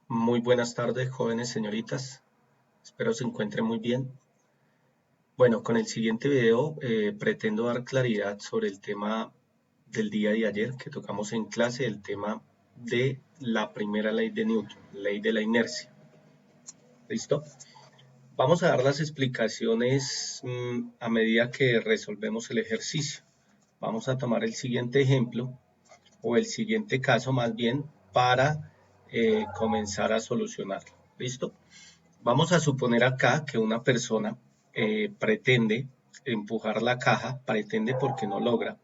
Muy buenas tardes, jóvenes señoritas. Espero se encuentren muy bien. Bueno, con el siguiente video pretendo dar claridad sobre el tema del día de ayer que tocamos en clase, el tema de la primera ley de Newton, ley de la inercia. ¿Listo? Vamos a dar las explicaciones a medida que resolvemos el ejercicio. Vamos a tomar el siguiente ejemplo o el siguiente caso más bien para comenzar a solucionarlo. ¿Listo? Vamos a suponer acá que una persona pretende empujar la caja, pretende porque no logra,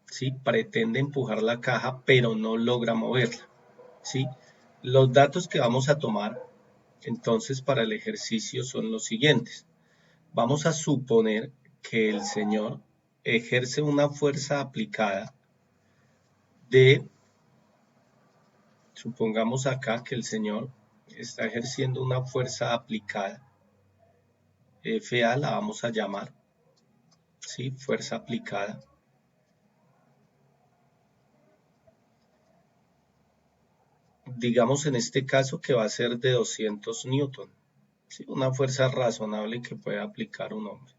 ¿sí? Pretende empujar la caja, pero no logra moverla, ¿sí? Los datos que vamos a tomar entonces para el ejercicio son los siguientes. Vamos a suponer que el señor ejerce una fuerza aplicada de, supongamos acá que el señor está ejerciendo una fuerza aplicada, FA la vamos a llamar, ¿sí? Fuerza aplicada. Digamos en este caso que va a ser de 200 newton, ¿sí? Una fuerza razonable que puede aplicar un hombre.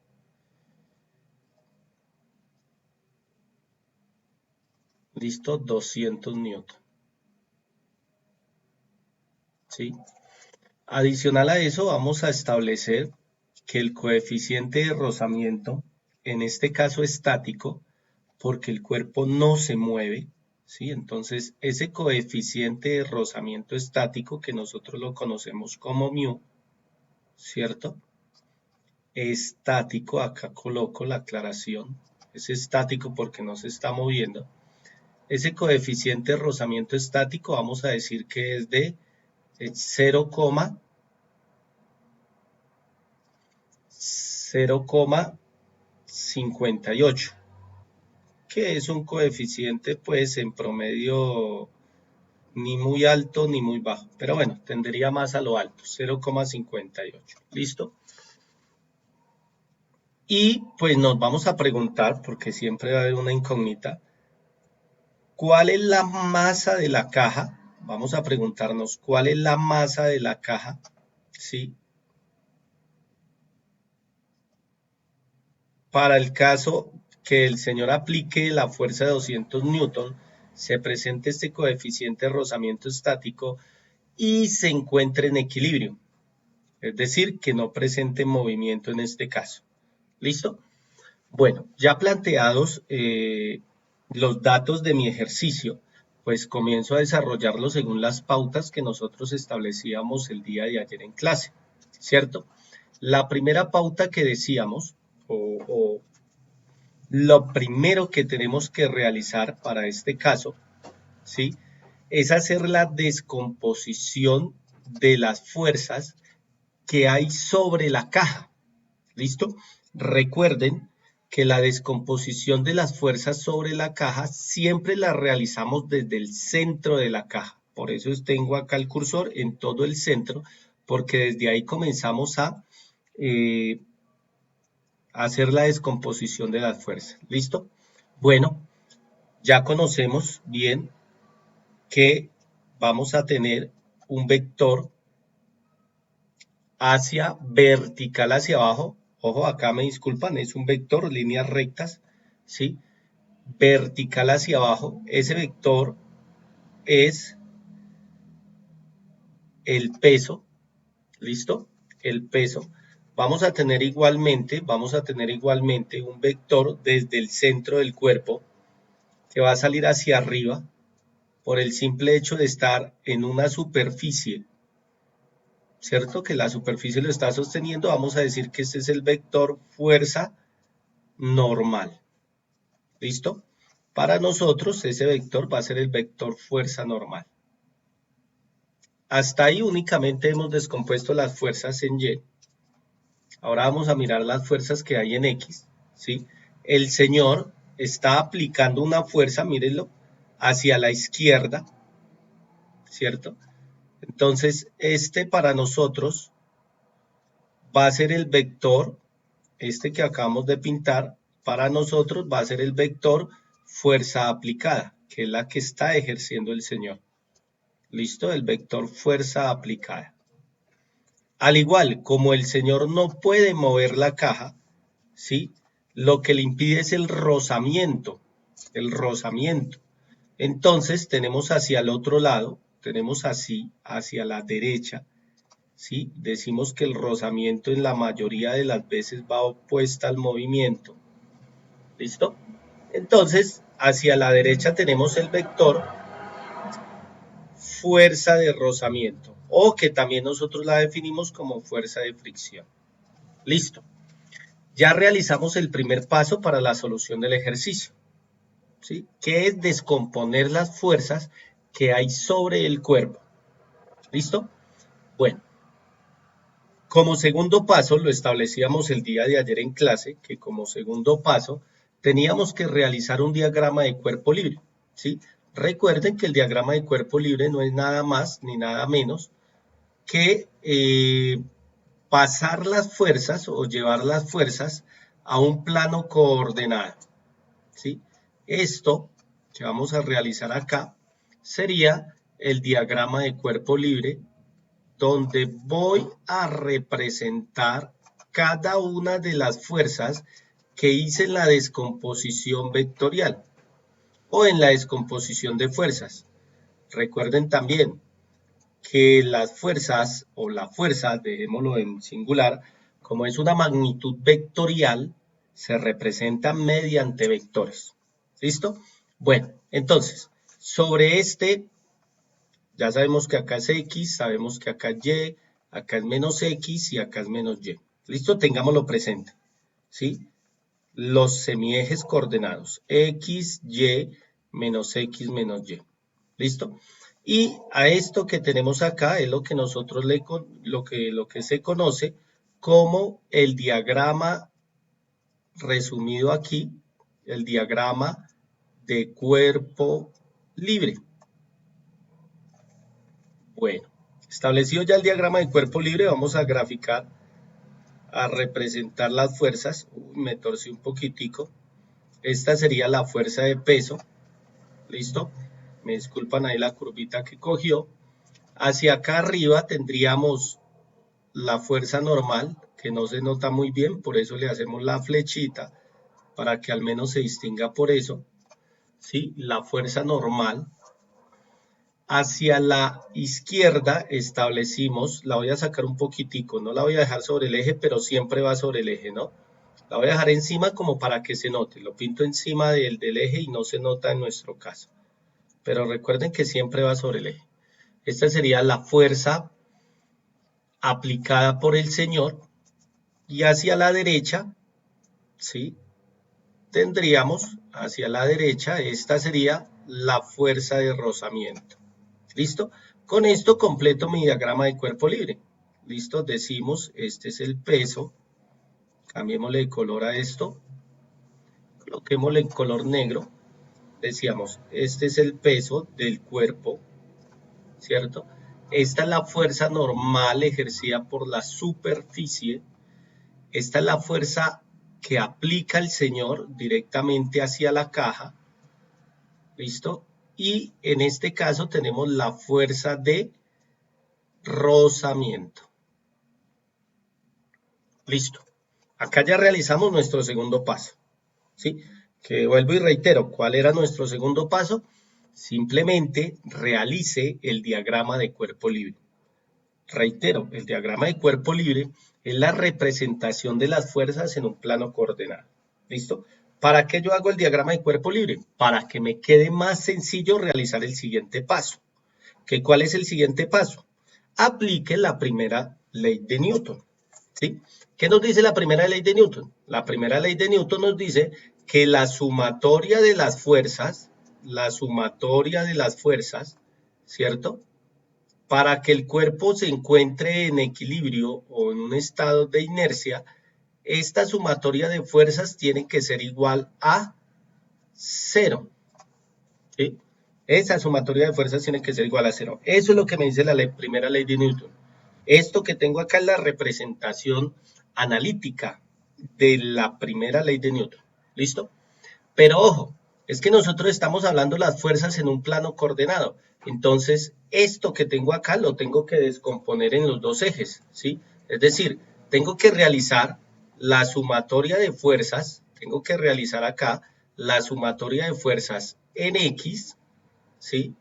Listo, 200 newton, ¿sí? Adicional a eso vamos a establecer que el coeficiente de rozamiento, en este caso estático, porque el cuerpo no se mueve, ¿sí? Entonces ese coeficiente de rozamiento estático que nosotros lo conocemos como μ, ¿cierto? Estático, acá coloco la aclaración, es estático porque no se está moviendo. Ese coeficiente de rozamiento estático vamos a decir que es de 0,58, que es un coeficiente pues en promedio ni muy alto ni muy bajo, pero bueno, tendería más a lo alto, 0,58, ¿listo? Y pues nos vamos a preguntar, porque siempre va a haber una incógnita, ¿cuál es la masa de la caja? Vamos a preguntarnos, ¿cuál es la masa de la caja? ¿Sí? Para el caso que el señor aplique la fuerza de 200 newton, se presente este coeficiente de rozamiento estático y se encuentre en equilibrio, es decir, que no presente movimiento en este caso. ¿Listo? Bueno, ya planteados los datos de mi ejercicio, pues comienzo a desarrollarlo según las pautas que nosotros establecíamos el día de ayer en clase, ¿cierto? La primera pauta que decíamos, o lo primero que tenemos que realizar para este caso, ¿sí? Es hacer la descomposición de las fuerzas que hay sobre la caja. ¿Listo? Recuerden que la descomposición de las fuerzas sobre la caja siempre la realizamos desde el centro de la caja. Por eso tengo acá el cursor en todo el centro, porque desde ahí comenzamos a hacer la descomposición de las fuerzas. ¿Listo? Bueno, ya conocemos bien que vamos a tener un vector hacia vertical hacia abajo. Ojo, acá me disculpan, es un vector, líneas rectas, ¿sí? Vertical hacia abajo. Ese vector es el peso, ¿listo? El peso. Vamos a tener igualmente un vector desde el centro del cuerpo que va a salir hacia arriba por el simple hecho de estar en una superficie, ¿cierto? Que la superficie lo está sosteniendo, vamos a decir que este es el vector fuerza normal. ¿Listo? Para nosotros ese vector va a ser el vector fuerza normal. Hasta ahí únicamente hemos descompuesto las fuerzas en Y. Ahora vamos a mirar las fuerzas que hay en X. ¿Sí? El señor está aplicando una fuerza, mírenlo, hacia la izquierda, ¿cierto? Entonces, este para nosotros va a ser el vector, este que acabamos de pintar, para nosotros va a ser el vector fuerza aplicada, que es la que está ejerciendo el señor. ¿Listo? El vector fuerza aplicada. Al igual como el señor no puede mover la caja, ¿sí? Lo que le impide es el rozamiento, el rozamiento. Entonces tenemos hacia el otro lado, tenemos así, hacia la derecha, ¿sí? Decimos que el rozamiento en la mayoría de las veces va opuesta al movimiento. ¿Listo? Entonces, hacia la derecha tenemos el vector fuerza de rozamiento, o que también nosotros la definimos como fuerza de fricción. Listo. Ya realizamos el primer paso para la solución del ejercicio, ¿sí? Que es descomponer las fuerzas que hay sobre el cuerpo. ¿Listo? Bueno, como segundo paso, lo establecíamos el día de ayer en clase, que como segundo paso teníamos que realizar un diagrama de cuerpo libre, ¿sí? Recuerden que el diagrama de cuerpo libre no es nada más ni nada menos que pasar las fuerzas o llevar las fuerzas a un plano coordenado, ¿sí? Esto que vamos a realizar acá sería el diagrama de cuerpo libre, donde voy a representar cada una de las fuerzas que hice en la descomposición vectorial o en la descomposición de fuerzas. Recuerden también que las fuerzas o la fuerza, dejémoslo en singular, como es una magnitud vectorial, se representa mediante vectores. ¿Listo? Bueno, entonces, sobre este, ya sabemos que acá es X, sabemos que acá es Y, acá es menos X y acá es menos Y. ¿Listo? Tengámoslo presente. ¿Sí? Los semiejes coordenados, X, Y, menos X, menos Y. ¿Listo? Y a esto que tenemos acá es lo que nosotros lo que se conoce como el diagrama resumido aquí, el diagrama de cuerpo libre. Bueno, establecido ya el diagrama de cuerpo libre, vamos a graficar, a representar las fuerzas. Me torcí un poquitico. Esta sería la fuerza de peso. ¿Listo? Me disculpan ahí la curvita que cogió. Hacia acá arriba tendríamos la fuerza normal, que no se nota muy bien, por eso le hacemos la flechita, para que al menos se distinga por eso. ¿Sí? La fuerza normal. Hacia la izquierda establecimos, la voy a sacar un poquitico, no la voy a dejar sobre el eje, pero siempre va sobre el eje, ¿no? La voy a dejar encima como para que se note, lo pinto encima del eje y no se nota en nuestro caso. Pero recuerden que siempre va sobre el eje. Esta sería la fuerza aplicada por el señor, y hacia la derecha, ¿sí? Tendríamos hacia la derecha, esta sería la fuerza de rozamiento. ¿Listo? Con esto completo mi diagrama de cuerpo libre. ¿Listo? Decimos, este es el peso. Cambiémosle de color a esto. Coloquémosle en color negro. Decíamos, este es el peso del cuerpo, ¿cierto? Esta es la fuerza normal ejercida por la superficie. Esta es la fuerza que aplica el señor directamente hacia la caja. ¿Listo? Y en este caso tenemos la fuerza de rozamiento. Listo. Acá ya realizamos nuestro segundo paso. ¿Sí? Que vuelvo y reitero, ¿cuál era nuestro segundo paso? Simplemente realice el diagrama de cuerpo libre. Reitero, el diagrama de cuerpo libre es la representación de las fuerzas en un plano coordenado. ¿Listo? ¿Para qué yo hago el diagrama de cuerpo libre? Para que me quede más sencillo realizar el siguiente paso. ¿Cuál es el siguiente paso? Aplique la primera ley de Newton. ¿Sí? ¿Qué nos dice la primera ley de Newton? La primera ley de Newton nos dice que la sumatoria de las fuerzas, ¿cierto? Para que el cuerpo se encuentre en equilibrio o en un estado de inercia, esta sumatoria de fuerzas tiene que ser igual a 0. ¿Sí? Esa sumatoria de fuerzas tiene que ser igual a 0. Eso es lo que me dice la primera ley de Newton. Esto que tengo acá es la representación analítica de la primera ley de Newton. ¿Listo? Pero ojo, es que nosotros estamos hablando de las fuerzas en un plano coordenado. Entonces, esto que tengo acá lo tengo que descomponer en los dos ejes, ¿sí? Es decir, tengo que realizar la sumatoria de fuerzas, tengo que realizar acá la sumatoria de fuerzas en X, ¿sí?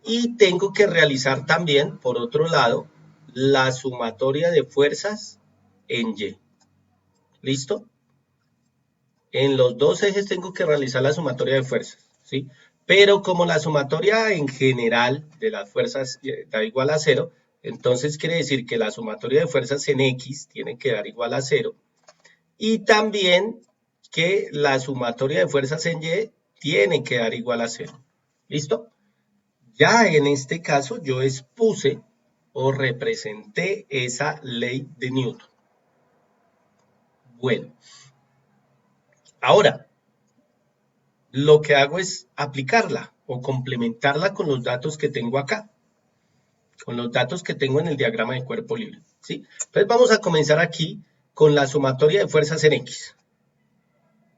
Y tengo que realizar también, por otro lado, la sumatoria de fuerzas en Y. ¿Listo? En los dos ejes tengo que realizar la sumatoria de fuerzas, ¿sí? Pero como la sumatoria en general de las fuerzas da igual a cero, entonces quiere decir que la sumatoria de fuerzas en X tiene que dar igual a cero. Y también que la sumatoria de fuerzas en Y tiene que dar igual a cero. ¿Listo? Ya en este caso yo expuse o representé esa ley de Newton. Bueno, ahora lo que hago es aplicarla o complementarla con los datos que tengo acá, con los datos que tengo en el diagrama de cuerpo libre, ¿sí? Entonces vamos a comenzar aquí con la sumatoria de fuerzas en X.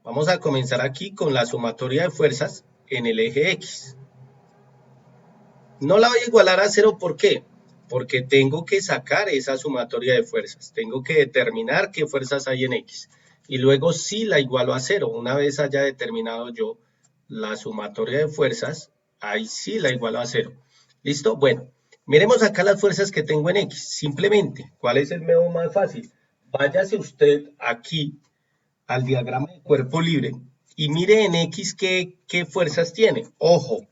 Vamos a comenzar aquí con la sumatoria de fuerzas en el eje X. No la voy a igualar a cero, ¿por qué? Porque tengo que sacar esa sumatoria de fuerzas. Tengo que determinar qué fuerzas hay en X. Y luego sí la igualo a cero. Una vez haya determinado yo la sumatoria de fuerzas, ahí sí la igualo a cero. ¿Listo? Bueno, miremos acá las fuerzas que tengo en X. Simplemente, ¿cuál es el método más fácil? Váyase usted aquí al diagrama de cuerpo libre y mire en X qué fuerzas tiene. Ojo,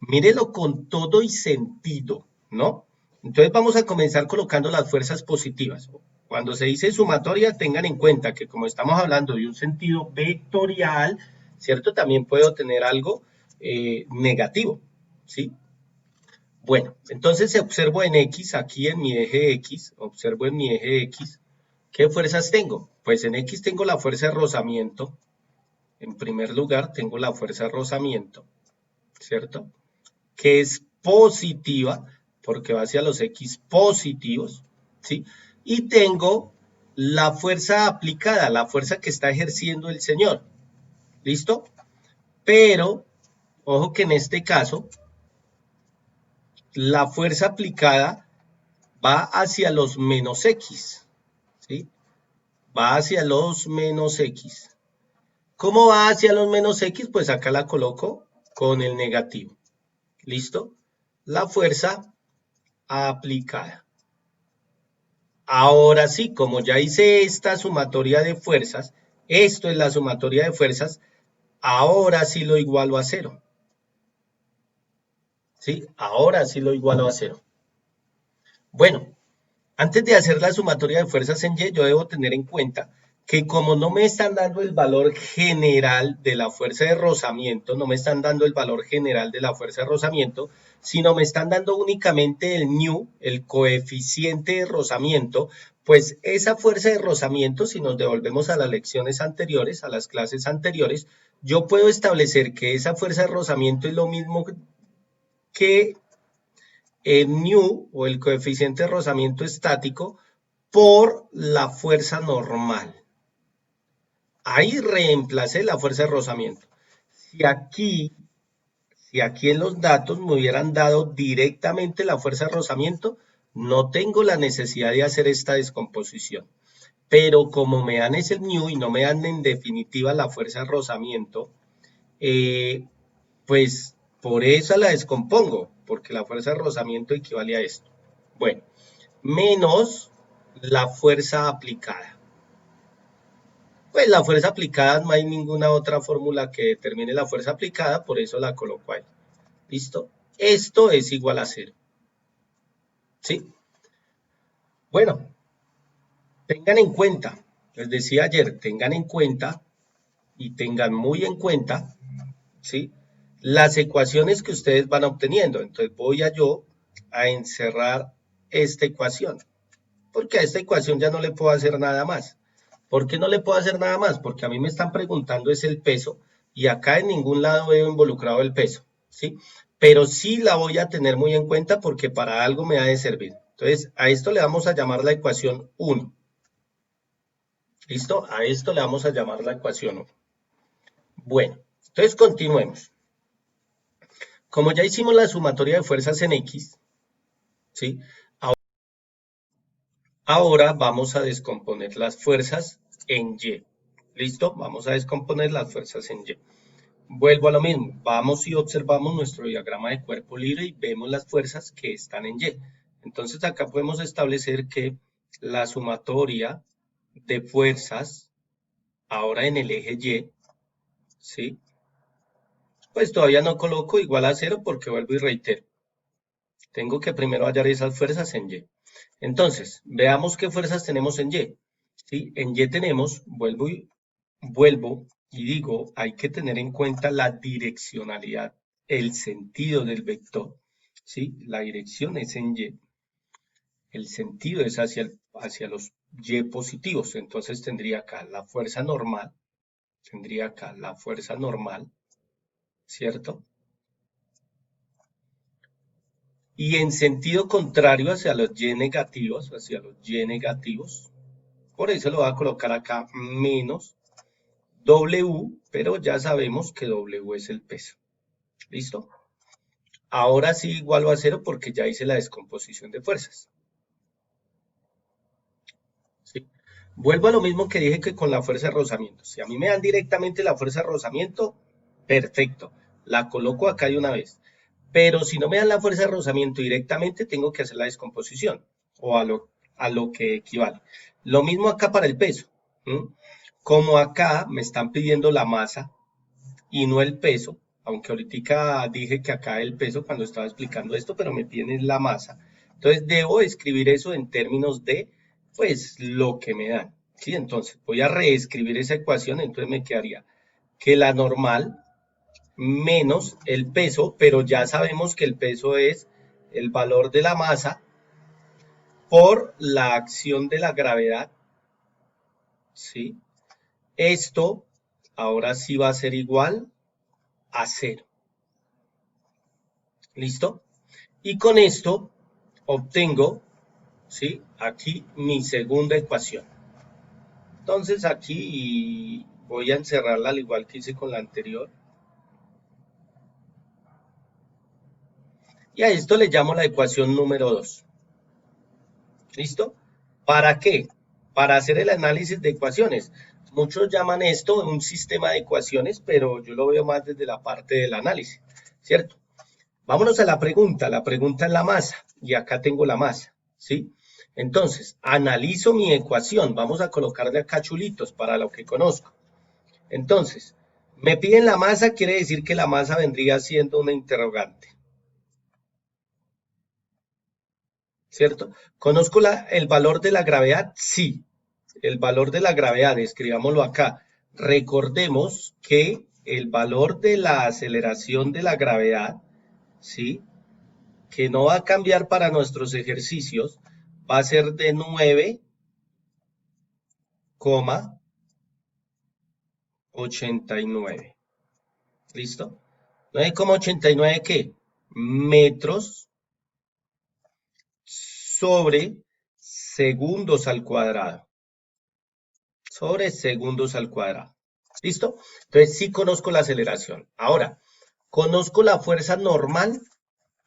mírelo con todo y sentido, ¿no? Entonces vamos a comenzar colocando las fuerzas positivas. Cuando se dice sumatoria, tengan en cuenta que como estamos hablando de un sentido vectorial, ¿cierto? También puedo tener algo negativo, ¿sí? Bueno, entonces observo en X, aquí en mi eje X, observo en mi eje X, ¿qué fuerzas tengo? Pues en X tengo la fuerza de rozamiento. En primer lugar, tengo la fuerza de rozamiento, ¿cierto? Que es positiva, porque va hacia los X positivos, ¿sí? Y tengo la fuerza aplicada, la fuerza que está ejerciendo el señor, ¿listo? Pero, ojo que en este caso, la fuerza aplicada va hacia los menos X, ¿sí? Va hacia los menos X. ¿Cómo va hacia los menos X? Pues acá la coloco con el negativo, ¿listo? La fuerza aplicada. Ahora sí, como ya hice esta sumatoria de fuerzas, esto es la sumatoria de fuerzas, ahora sí lo igualo a cero. ¿Sí? Ahora sí lo igualo a cero. Bueno, antes de hacer la sumatoria de fuerzas en Y, yo debo tener en cuenta que como no me están dando el valor general de la fuerza de rozamiento, no me están dando el valor general de la fuerza de rozamiento, sino me están dando únicamente el μ, el coeficiente de rozamiento, pues esa fuerza de rozamiento, si nos devolvemos a las lecciones anteriores, a las clases anteriores, yo puedo establecer que esa fuerza de rozamiento es lo mismo que el μ o el coeficiente de rozamiento estático por la fuerza normal. Ahí reemplacé la fuerza de rozamiento. Si aquí, si aquí en los datos me hubieran dado directamente la fuerza de rozamiento, no tengo la necesidad de hacer esta descomposición. Pero como me dan ese μ y no me dan en definitiva la fuerza de rozamiento, pues por eso la descompongo, porque la fuerza de rozamiento equivale a esto. Bueno, menos la fuerza aplicada. Pues la fuerza aplicada no hay ninguna otra fórmula que determine la fuerza aplicada, por eso la coloco ahí. ¿Listo? Esto es igual a cero. ¿Sí? Bueno, tengan en cuenta, les decía ayer, tengan en cuenta y tengan muy en cuenta, ¿sí? Las ecuaciones que ustedes van obteniendo. Entonces voy a encerrar esta ecuación, porque a esta ecuación ya no le puedo hacer nada más. ¿Por qué no le puedo hacer nada más? Porque a mí me están preguntando es el peso y acá en ningún lado veo involucrado el peso, ¿sí? Pero sí la voy a tener muy en cuenta porque para algo me ha de servir. Entonces, a esto le vamos a llamar la ecuación 1. ¿Listo? A esto le vamos a llamar la ecuación 1. Bueno, entonces continuemos. Como ya hicimos la sumatoria de fuerzas en X, ¿sí? Ahora vamos a descomponer las fuerzas en Y. ¿Listo? Vamos a descomponer las fuerzas en Y. Vuelvo a lo mismo. Vamos y observamos nuestro diagrama de cuerpo libre y vemos las fuerzas que están en Y. Entonces acá podemos establecer que la sumatoria de fuerzas, ahora en el eje Y, ¿sí? Pues todavía no coloco igual a 0 porque vuelvo y reitero. Tengo que primero hallar esas fuerzas en Y. Entonces, veamos qué fuerzas tenemos en Y. ¿Sí? En Y tenemos, vuelvo y digo, hay que tener en cuenta la direccionalidad, el sentido del vector. ¿Sí? La dirección es en Y, el sentido es hacia los Y positivos. Entonces tendría acá la fuerza normal, ¿cierto? Y en sentido contrario hacia los Y negativos, por eso lo voy a colocar acá menos W, pero ya sabemos que W es el peso. ¿Listo? Ahora sí igualo a 0 porque ya hice la descomposición de fuerzas. ¿Sí? Vuelvo a lo mismo que dije que con la fuerza de rozamiento. Si a mí me dan directamente la fuerza de rozamiento, perfecto. La coloco acá de una vez. Pero si no me dan la fuerza de rozamiento directamente, tengo que hacer la descomposición o a lo que equivale. Lo mismo acá para el peso. ¿Mm? Como acá me están pidiendo la masa y no el peso, aunque ahorita dije que acá el peso cuando estaba explicando esto, pero me piden la masa. Entonces debo escribir eso en términos de, pues, lo que me dan. ¿Sí? Entonces voy a reescribir esa ecuación, entonces me quedaría que la normal menos el peso, pero ya sabemos que el peso es el valor de la masa por la acción de la gravedad, ¿sí? Esto ahora sí va a ser igual a 0. ¿Listo? Y con esto obtengo, ¿sí? Aquí mi segunda ecuación. Entonces aquí voy a encerrarla al igual que hice con la anterior. Y a esto le llamo la ecuación número 2. ¿Listo? ¿Para qué? Para hacer el análisis de ecuaciones. Muchos llaman esto un sistema de ecuaciones, pero yo lo veo más desde la parte del análisis, ¿cierto? Vámonos a la pregunta. La pregunta es la masa, y acá tengo la masa, ¿sí? Entonces, analizo mi ecuación. Vamos a colocarle acá chulitos para lo que conozco. Entonces, me piden la masa, quiere decir que la masa vendría siendo una interrogante, ¿cierto? ¿Conozco el valor de la gravedad? Sí. El valor de la gravedad, escribámoslo acá. Recordemos que el valor de la aceleración de la gravedad, ¿sí? Que no va a cambiar para nuestros ejercicios, va a ser de 9,89. ¿Listo? 9,89 ¿qué? Metros sobre segundos al cuadrado. Sobre segundos al cuadrado. ¿Listo? Entonces sí conozco la aceleración. Ahora, ¿conozco la fuerza normal?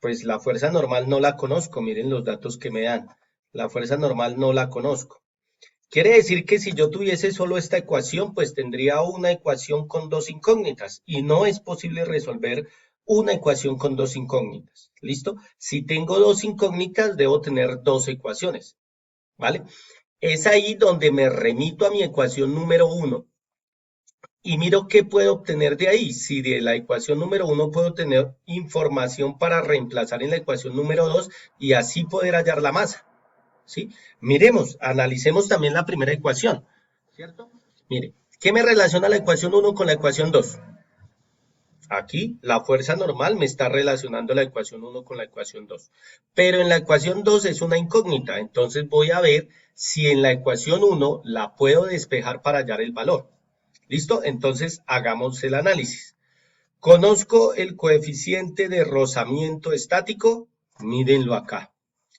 Pues la fuerza normal no la conozco. Miren los datos que me dan. La fuerza normal no la conozco. Quiere decir que si yo tuviese solo esta ecuación, pues tendría una ecuación con dos incógnitas y no es posible resolver una ecuación con dos incógnitas. ¿Listo? Si tengo dos incógnitas, debo tener dos ecuaciones. ¿Vale? Es ahí donde me remito a mi ecuación número 1 y miro qué puedo obtener de ahí. Si de la ecuación número 1 puedo tener información para reemplazar en la ecuación número 2 y así poder hallar la masa. ¿Sí? Miremos, analicemos también la primera ecuación, ¿cierto? Mire, ¿qué me relaciona la ecuación 1 con la ecuación 2? Aquí la fuerza normal me está relacionando la ecuación 1 con la ecuación 2. Pero en la ecuación 2 es una incógnita, entonces voy a ver si en la ecuación 1 la puedo despejar para hallar el valor. ¿Listo? Entonces hagamos el análisis. Conozco el coeficiente de rozamiento estático, mírenlo acá.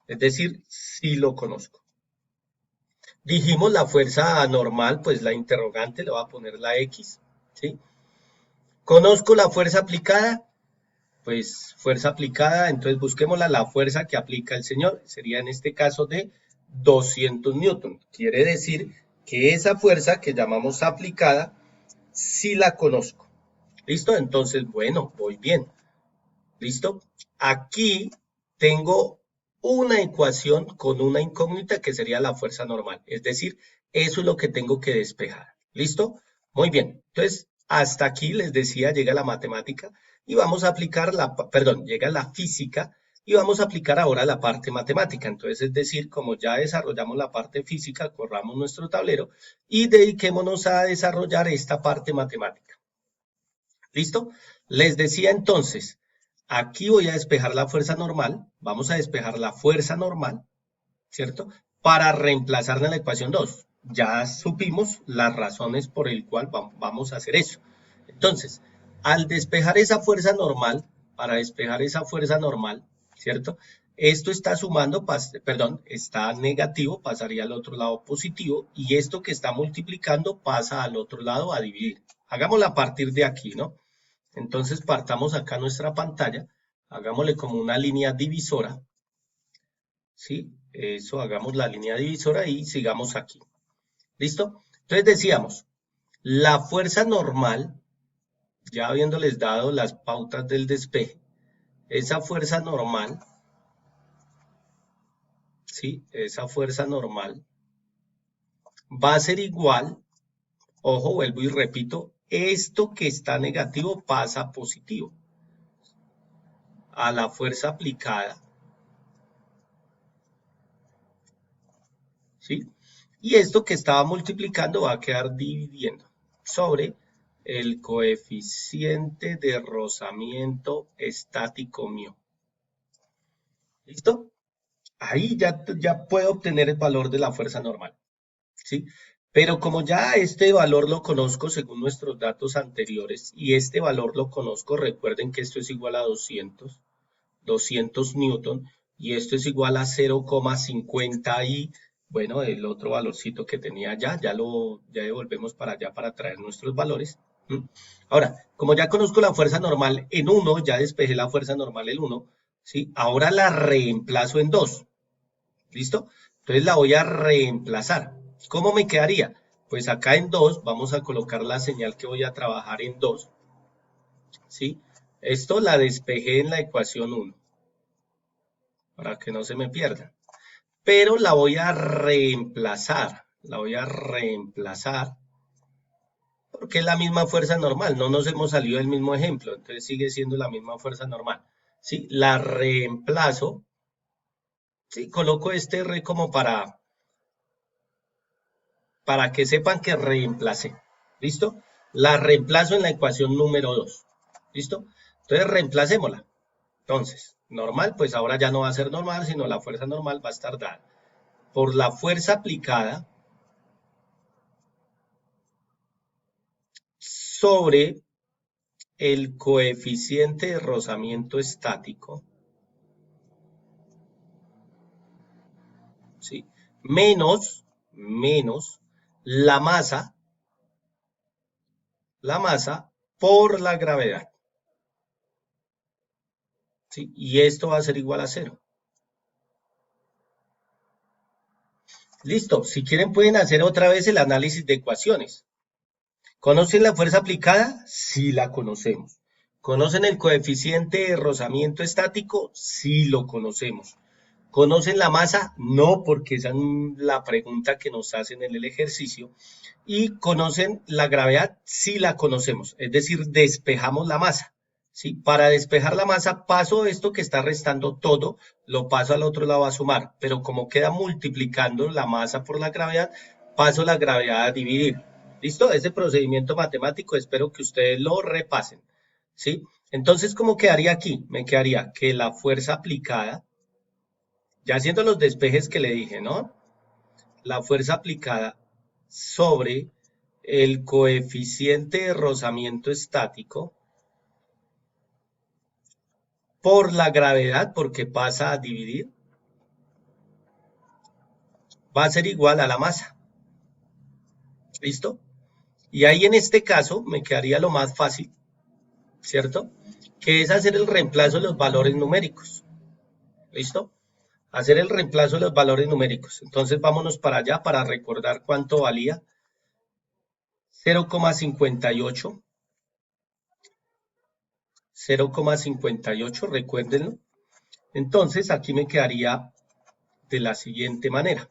Es decir, sí lo conozco. Dijimos la fuerza normal, pues la interrogante le voy a poner la X, ¿sí? ¿Conozco la fuerza aplicada? pues fuerza aplicada, entonces busquémosla, la fuerza que aplica el señor, sería en este caso de 200 newton. Quiere decir que esa fuerza que llamamos aplicada, sí la conozco. ¿Listo? Entonces, bueno, voy bien. ¿Listo? Aquí tengo una ecuación con una incógnita que sería la fuerza normal. Es decir, eso es lo que tengo que despejar. ¿Listo? Muy bien. Entonces, hasta aquí les decía, llega la matemática y vamos a aplicar llega la física y vamos a aplicar ahora la parte matemática. Entonces, es decir, como ya desarrollamos la parte física, corramos nuestro tablero y dediquémonos a desarrollar esta parte matemática. ¿Listo? Les decía entonces, aquí voy a despejar la fuerza normal, vamos a despejar la fuerza normal, ¿cierto? Para reemplazarla en la ecuación 2. Ya supimos las razones por el cual vamos a hacer eso. Entonces, al despejar esa fuerza normal, para despejar esa fuerza normal, ¿cierto? Esto está sumando, perdón, está negativo, pasaría al otro lado positivo, y esto que está multiplicando pasa al otro lado a dividir. Hagámoslo a partir de aquí, ¿no? Entonces partamos acá nuestra pantalla, hagámosle como una línea divisora, ¿sí? Eso, hagamos la línea divisora y sigamos aquí. ¿Listo? Entonces decíamos, la fuerza normal, ya habiéndoles dado las pautas del despeje, esa fuerza normal, ¿sí? Esa fuerza normal va a ser igual, ojo, vuelvo y repito, esto que está negativo pasa a positivo, a la fuerza aplicada, ¿sí? Y esto que estaba multiplicando va a quedar dividiendo sobre el coeficiente de rozamiento estático mío. ¿Listo? Ahí ya puedo obtener el valor de la fuerza normal, ¿sí? Pero como ya este valor lo conozco según nuestros datos anteriores y este valor lo conozco, recuerden que esto es igual a 200 newton y esto es igual a 0,50 y bueno, el otro valorcito que tenía ya devolvemos para allá para traer nuestros valores. Ahora, como ya conozco la fuerza normal en 1, ya despejé la fuerza normal en 1, ¿sí? Ahora la reemplazo en 2, ¿listo? Entonces la voy a reemplazar. ¿Cómo me quedaría? Pues acá en 2 vamos a colocar la señal que voy a trabajar en 2, ¿sí? Esto la despejé en la ecuación 1 para que no se me pierda. Pero la voy a reemplazar, porque es la misma fuerza normal, no nos hemos salido del mismo ejemplo, entonces sigue siendo la misma fuerza normal. ¿Sí? La reemplazo, ¿sí? Coloco este R como para que sepan que reemplacé, ¿listo? La reemplazo en la ecuación número 2, ¿listo? Entonces reemplacémosla. Entonces, normal, pues ahora ya no va a ser normal, sino la fuerza normal va a estar dada por la fuerza aplicada sobre el coeficiente de rozamiento estático, ¿sí? menos la masa por la gravedad, ¿sí? Y esto va a ser igual a 0. Listo, si quieren pueden hacer otra vez el análisis de ecuaciones. ¿Conocen la fuerza aplicada? Sí la conocemos. ¿Conocen el coeficiente de rozamiento estático? Sí lo conocemos. ¿Conocen la masa? No, porque esa es la pregunta que nos hacen en el ejercicio. ¿Y conocen la gravedad? Sí la conocemos, es decir, despejamos la masa. ¿Sí? Para despejar la masa paso esto que está restando todo, lo paso al otro lado a sumar, pero como queda multiplicando la masa por la gravedad, paso la gravedad a dividir. ¿Listo? Ese procedimiento matemático espero que ustedes lo repasen. ¿Sí? Entonces, ¿cómo quedaría aquí? Me quedaría que la fuerza aplicada, ya haciendo los despejes que le dije, ¿no? La fuerza aplicada sobre el coeficiente de rozamiento estático por la gravedad, porque pasa a dividir, va a ser igual a la masa. ¿Listo? Y ahí en este caso me quedaría lo más fácil, ¿cierto? que es hacer el reemplazo de los valores numéricos. ¿Listo? Hacer el reemplazo de los valores numéricos. Entonces vámonos para allá para recordar cuánto valía. 0,58. 0,58, recuérdenlo. Entonces aquí me quedaría de la siguiente manera.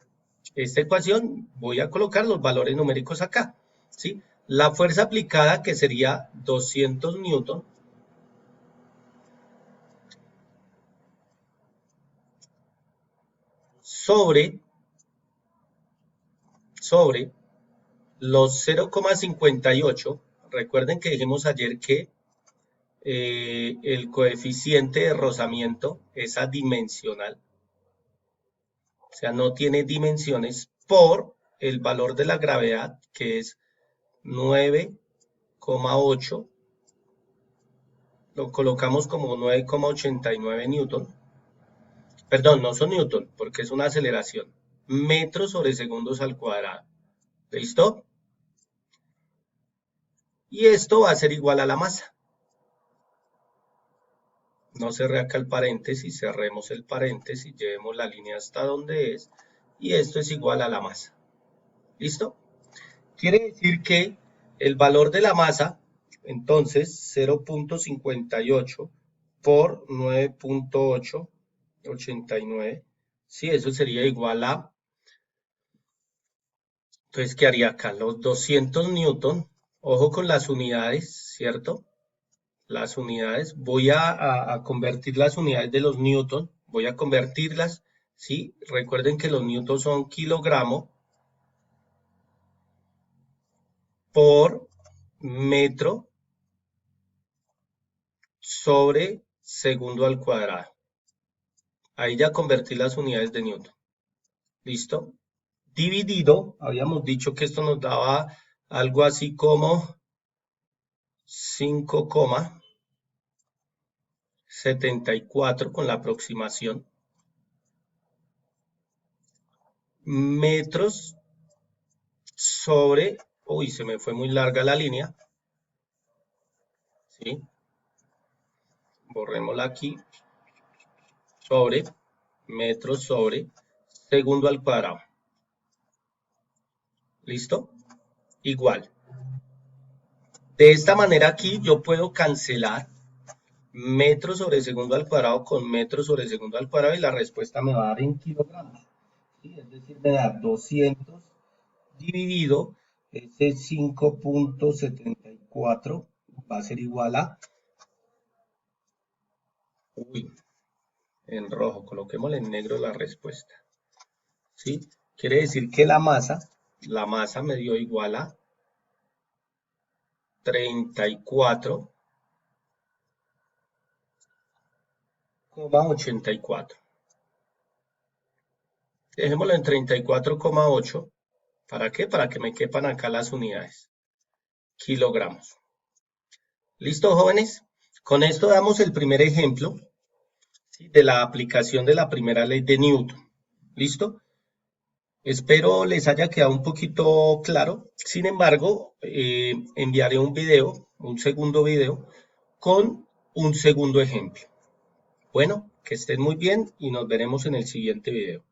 Esta ecuación voy a colocar los valores numéricos acá, ¿sí? La fuerza aplicada, que sería 200 newton, sobre los 0,58. Recuerden que dijimos ayer que el coeficiente de rozamiento es adimensional, o sea, no tiene dimensiones, por el valor de la gravedad, que es 9,8, lo colocamos como 9,89 newton. Perdón, no son newton, porque es una aceleración. Metros sobre segundos al cuadrado. ¿Listo? Y esto va a ser igual a la masa. No cerré acá el paréntesis, cerremos el paréntesis, llevemos la línea hasta donde es, y esto es igual a la masa. ¿Listo? Quiere decir que el valor de la masa, entonces 0,58 por 9,889, sí, eso sería igual a, entonces, ¿qué haría acá? Los 200 newton, ojo con las unidades, ¿cierto? Las unidades, voy a convertir las unidades de los newton, voy a convertirlas, ¿sí? Recuerden que los newton son kilogramo por metro sobre segundo al cuadrado. Ahí ya convertí las unidades de newton. ¿Listo? Dividido, habíamos dicho que esto nos daba algo así como 5,74 con la aproximación metros sobre, uy, se me fue muy larga la línea, ¿sí? Borrémosla aquí, sobre, metros sobre, segundo al cuadrado. ¿Listo? Igual. De esta manera aquí yo puedo cancelar metros sobre segundo al cuadrado con metros sobre segundo al cuadrado y la respuesta me va a dar en kilogramos. ¿Sí? Es decir, me da 200 dividido ese 5,74 va a ser igual a, uy, en rojo, coloquémosle en negro la respuesta. ¿Sí? Quiere decir que la masa me dio igual a 34,84. Dejémoslo en 34,8. ¿Para qué? Para que me quepan acá las unidades. Kilogramos. ¿Listo, jóvenes? Con esto damos el primer ejemplo, ¿sí?, de la aplicación de la primera ley de Newton. ¿Listo? Espero les haya quedado un poquito claro. Sin embargo, enviaré un video, un segundo video, con un segundo ejemplo. Bueno, que estén muy bien y nos veremos en el siguiente video.